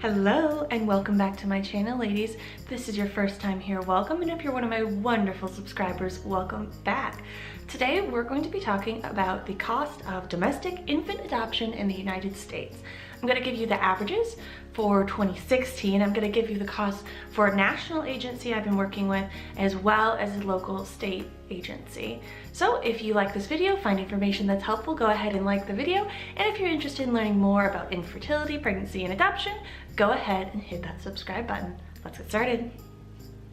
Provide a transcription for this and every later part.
Hello and welcome back to my channel, ladies. If this is your first time here, welcome, and if you're one of my wonderful subscribers, welcome back. Today we're going to be talking about the cost of domestic infant adoption in the United States. I'm going to give you the averages for 2016. I'm going to give you the cost for a national agency I've been working with, as well as a local state agency. So if you like this video, find information that's helpful, go ahead and like the video. And if you're interested in learning more about infertility, pregnancy, and adoption, go ahead and hit that subscribe button. Let's get started.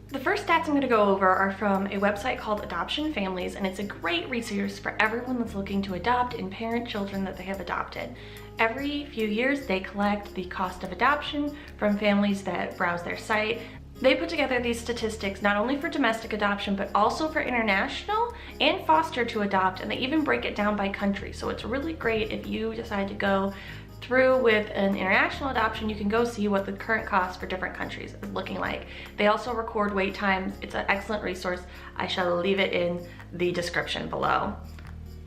The first stats I'm going to go over are from a website called Adoption Families, and it's a great resource for everyone that's looking to adopt and parent children that they have adopted. Every few years, they collect the cost of adoption from families that browse their site. They put together these statistics not only for domestic adoption, but also for international and foster to adopt, and they even break it down by country. So it's really great if you decide to go through with an international adoption. You can go see what the current cost for different countries is looking like. They also record wait times. It's an excellent resource. I shall leave it in the description below.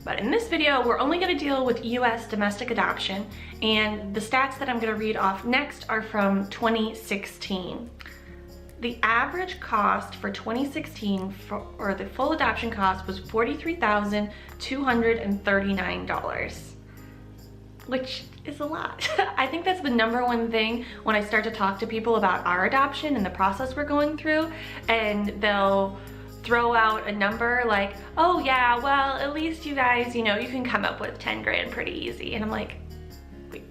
But in this video, we're only going to deal with US domestic adoption, and the stats that I'm going to read off next are from 2016. The average cost for 2016 or the full adoption cost was $43,239. Which is a lot. I think that's the number one thing when I start to talk to people about our adoption and the process we're going through, and they'll throw out a number like, oh yeah, well, at least you guys, you know, you can come up with 10 grand pretty easy. And I'm like, wait,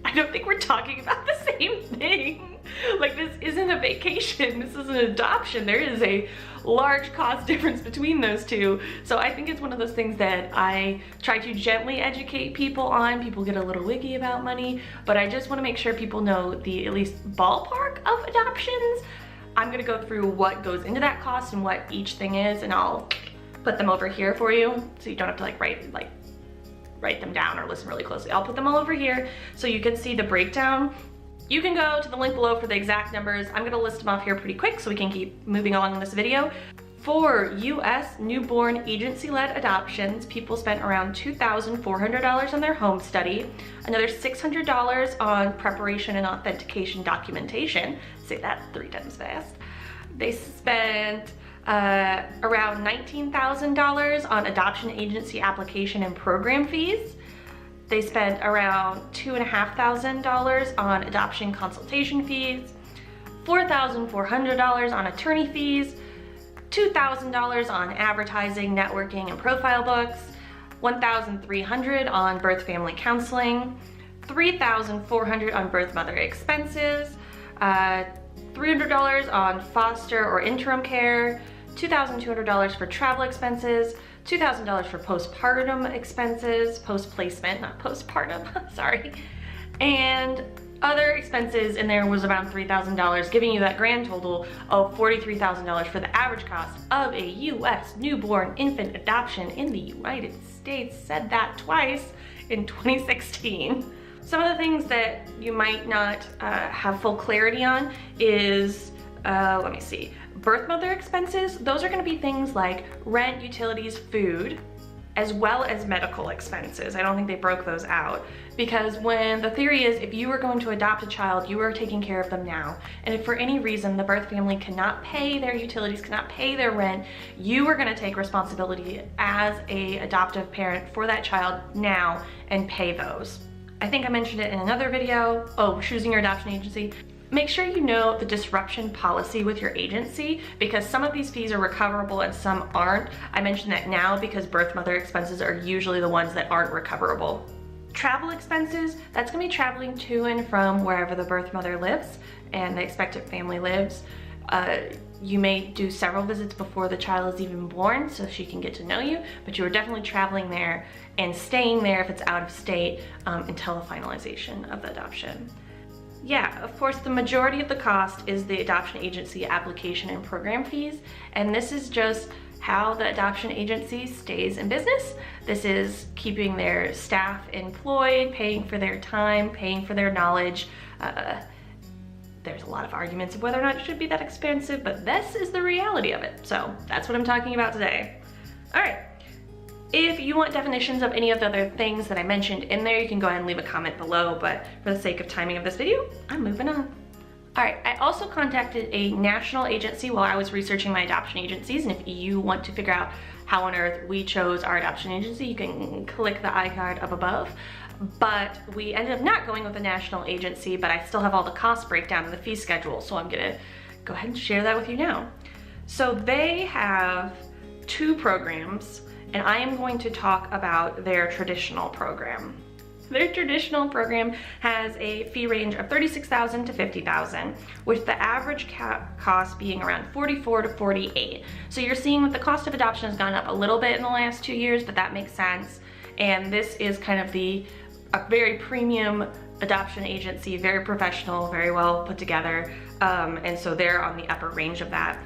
I don't think we're talking about the same thing. Like, this isn't a vacation, this is an adoption. There is a large cost difference between those two. So I think it's one of those things that I try to gently educate people on. People get a little wiggy about money, but I just want to make sure people know the at least ballpark of adoptions. I'm gonna go through what goes into that cost and what each thing is, and I'll put them over here for you so you don't have to write them down or listen really closely. I'll put them all over here so you can see the breakdown. You can go to the link below for the exact numbers. I'm gonna list them off here pretty quick so we can keep moving along in this video. For US newborn agency-led adoptions, people spent around $2,400 on their home study, another $600 on preparation and authentication documentation. Say that 3 times fast. They spent around $19,000 on adoption agency application and program fees. They spent around $2,500 on adoption consultation fees, $4,400 on attorney fees, $2,000 on advertising, networking, and profile books, $1,300 on birth family counseling, $3,400 on birth mother expenses, $300 on foster or interim care, $2,200 for travel expenses, $2,000 for postpartum expenses, post-placement, not postpartum, sorry. And other expenses in there was around $3,000, giving you that grand total of $43,000 for the average cost of a US newborn infant adoption in the United States. Said that twice in 2016. Some of the things that you might not have full clarity on is, let me see, birth mother expenses. Those are gonna be things like rent, utilities, food, as well as medical expenses. I don't think they broke those out, because when the theory is if you were going to adopt a child, you are taking care of them now. And if for any reason the birth family cannot pay their utilities, cannot pay their rent, you are gonna take responsibility as a adoptive parent for that child now and pay those. I think I mentioned it in another video. Oh, choosing your adoption agency. Make sure you know the disruption policy with your agency, because some of these fees are recoverable and some aren't. I mention that now because birth mother expenses are usually the ones that aren't recoverable. Travel expenses, that's gonna be traveling to and from wherever the birth mother lives and the expectant family lives. You may do several visits before the child is even born so she can get to know you, but you are definitely traveling there and staying there if it's out of state until the finalization of the adoption. Yeah, of course, the majority of the cost is the adoption agency application and program fees, and this is just how the adoption agency stays in business. This is keeping their staff employed, paying for their time, paying for their knowledge. There's a lot of arguments of whether or not it should be that expensive, but this is the reality of it. So that's what I'm talking about today. All right, If you want definitions of any of the other things that I mentioned in there, you can go ahead and leave a comment below, but for the sake of timing of this video, I'm moving on. All right, I also contacted a national agency while I was researching my adoption agencies, and if you want to figure out how on earth we chose our adoption agency, you can click the iCard up above. But we ended up not going with a national agency, but I still have all the cost breakdown and the fee schedule, so I'm gonna go ahead and share that with you now. So they have 2 programs, and I am going to talk about their traditional program. Their traditional program has a fee range of $36,000 to $50,000, with the average cost being around $44,000 to $48,000. So you're seeing that the cost of adoption has gone up a little bit in the last 2 years, but that makes sense. And this is kind of a very premium adoption agency, very professional, very well put together. And so they're on the upper range of that.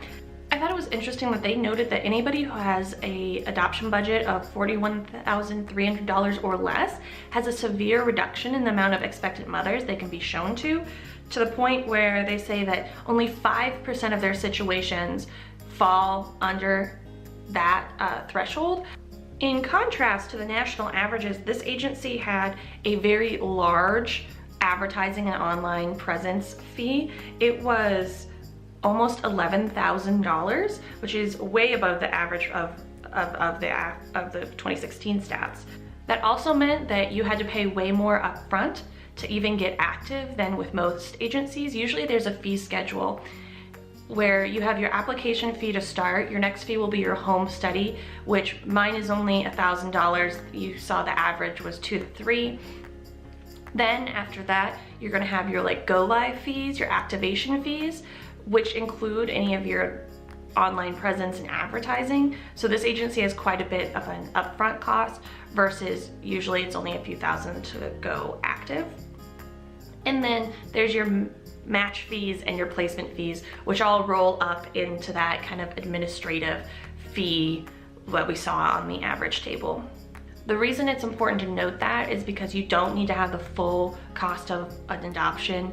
I thought it was interesting that they noted that anybody who has an adoption budget of $41,300 or less has a severe reduction in the amount of expectant mothers they can be shown to the point where they say that only 5% of their situations fall under that threshold. In contrast to the national averages, this agency had a very large advertising and online presence fee. It was almost $11,000, which is way above the average of the 2016 stats. That also meant that you had to pay way more upfront to even get active than with most agencies. Usually there's a fee schedule where you have your application fee to start. Your next fee will be your home study, which mine is only $1,000. You saw the average was $2,000 to $3,000. Then after that, you're gonna have your go live fees, your activation fees, which include any of your online presence and advertising. So this agency has quite a bit of an upfront cost versus usually it's only a few thousand to go active. And then there's your match fees and your placement fees, which all roll up into that kind of administrative fee what we saw on the average table. The reason it's important to note that is because you don't need to have the full cost of an adoption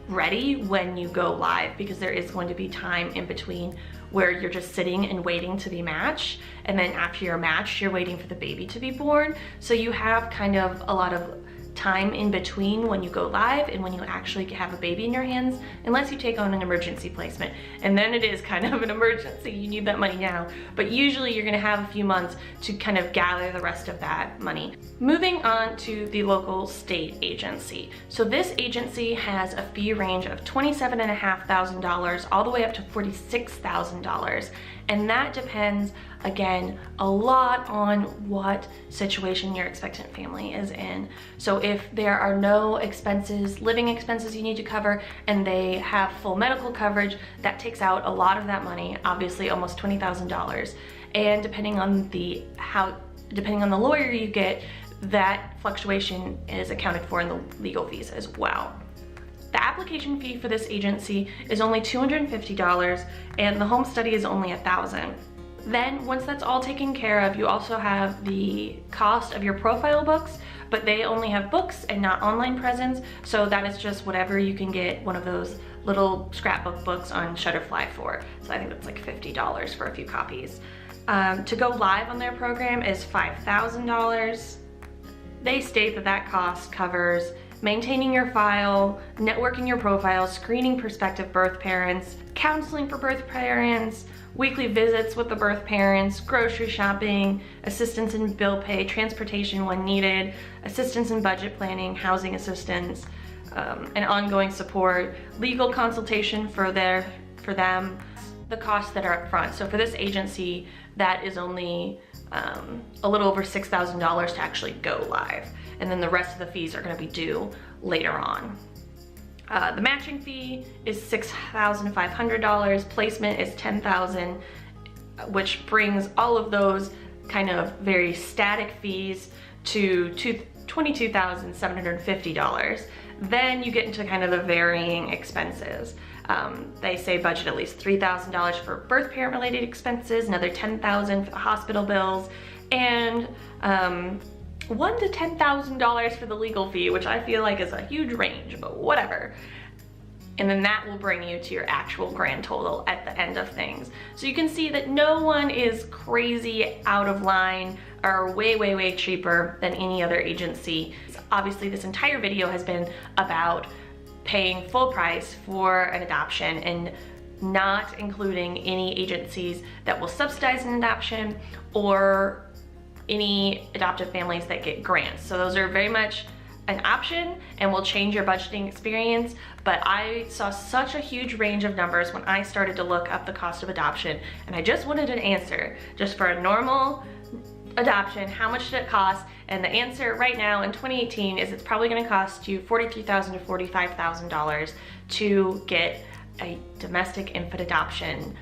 ready when you go live, because there is going to be time in between where you're just sitting and waiting to be matched, and then after you're matched, you're waiting for the baby to be born. So you have kind of a lot of time in between when you go live and when you actually have a baby in your hands, unless you take on an emergency placement. And then it is kind of an emergency, you need that money now. But usually you're gonna have a few months to kind of gather the rest of that money. Moving on to the local state agency. So this agency has a fee range of $27,500 all the way up to $46,000. And that depends, again, a lot on what situation your expectant family is in. So if there are no expenses, living expenses you need to cover, and they have full medical coverage, that takes out a lot of that money, obviously almost $20,000. And depending on the lawyer you get, that fluctuation is accounted for in the legal fees as well. The application fee for this agency is only $250, and the home study is only $1,000. Then once that's all taken care of, you also have the cost of your profile books, but they only have books and not online presence, so that is just whatever you can get one of those little scrapbook books on Shutterfly for. So I think that's like $50 for a few copies. To go live on their program is $5,000. They state that that cost covers maintaining your file, networking your profile, screening prospective birth parents, counseling for birth parents, weekly visits with the birth parents, grocery shopping, assistance in bill pay, transportation when needed, assistance in budget planning, housing assistance, and ongoing support, legal consultation for them, the costs that are up front. So for this agency, that is only a little over $6,000 to actually go live. And then the rest of the fees are gonna be due later on. The matching fee is $6,500, placement is $10,000, which brings all of those kind of very static fees to $22,750. Then you get into kind of the varying expenses. They say budget at least $3,000 for birth parent related expenses, another $10,000 for the hospital bills, and $1,000 to $10,000 for the legal fee, which I feel like is a huge range, but whatever. and then that will bring you to your actual grand total at the end of things. So you can see that no one is crazy out of line or way, way, way cheaper than any other agency. Obviously, this entire video has been about paying full price for an adoption and not including any agencies that will subsidize an adoption or any adoptive families that get grants. So those are very much an option and will change your budgeting experience, but I saw such a huge range of numbers when I started to look up the cost of adoption, and I just wanted an answer. Just for a normal adoption, how much did it cost? And the answer right now in 2018 is it's probably gonna cost you $43,000 to $45,000 to get a domestic infant adoption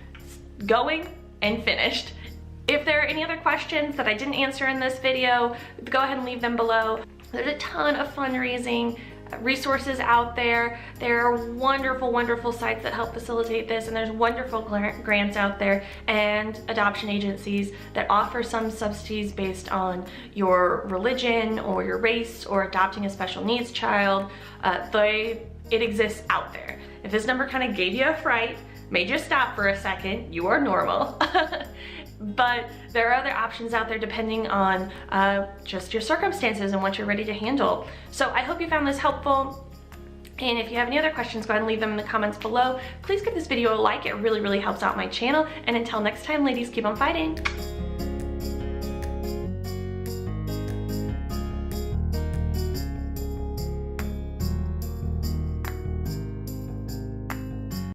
going and finished. If there are any other questions that I didn't answer in this video, go ahead and leave them below. There's a ton of fundraising resources out there. There are wonderful, wonderful sites that help facilitate this, and there's wonderful grants out there and adoption agencies that offer some subsidies based on your religion or your race or adopting a special needs child. It exists out there. If this number kind of gave you a fright, made you stop for a second, you are normal. But there are other options out there depending on just your circumstances and what you're ready to handle. So I hope you found this helpful. And if you have any other questions, go ahead and leave them in the comments below. Please give this video a like. It really, really helps out my channel. And until next time, ladies, keep on fighting.